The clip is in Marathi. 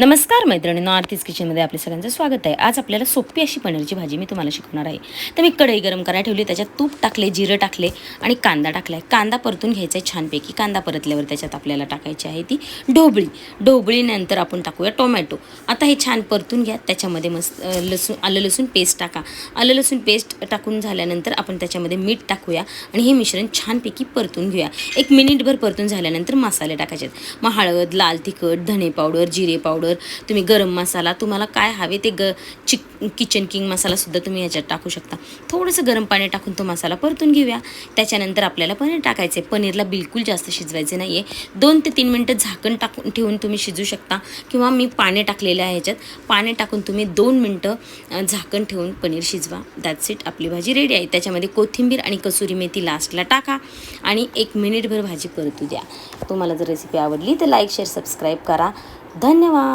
नमस्कार मैत्रिणींनो, आरतीज किचनमध्ये आपल्या सगळ्यांचं स्वागत आहे. आज आपल्याला सोपी अशी पनीरची भाजी मी तुम्हाला शिकवणार आहे. तर मी कढई गरम करायला ठेवली, त्याच्यात तूप टाकले, जिरं टाकले आणि कांदा टाकलाय. कांदा परतून घ्यायचा आहे छानपैकी. कांदा परतल्यावर त्याच्यात आपल्याला टाकायची आहे ती ढोबळीनंतर आपण टाकूया टोमॅटो. आता हे छान परतून घ्या. त्याच्यामध्ये मस्त आलं लसूण पेस्ट टाका. आलं लसूण पेस्ट टाकून झाल्यानंतर आपण त्याच्यामध्ये मीठ टाकूया आणि हे मिश्रण छानपैकी परतून घेऊया. 1 मिनिटभर परतून झाल्यानंतर मसाले टाकायचे आहेत. मग हळद, लाल तिखट, धने पावडर, जिरे पावडर, तुम्ही गरम मसाला तुम्हाला काय हवे ते किचन किंग मसालासुद्धा तुम्ही याच्यात टाकू शकता. थोडंसं गरम पाणी टाकून तो मसाला परतून घेऊया. त्याच्यानंतर आपल्याला पनीर टाकायचं आहे. पनीरला बिलकुल जास्त शिजवायचे नाही आहे. 2 ते 3 मिनटं झाकण टाकून ठेवून तुम्ही शिजू शकता किंवा मी पाणी टाकलेलं आहे ह्याच्यात. पाणी टाकून तुम्ही 2 मिनटं झाकण ठेवून पनीर शिजवा. दॅट्स इट, आपली भाजी रेडी आहे. त्याच्यामध्ये कोथिंबीर आणि कसुरी मेथी लास्टला टाका आणि 1 मिनिटभर भाजी परतू द्या. तुम्हाला जर रेसिपी आवडली तर लाईक, शेअर, सबस्क्राईब करा. धन्यवाद.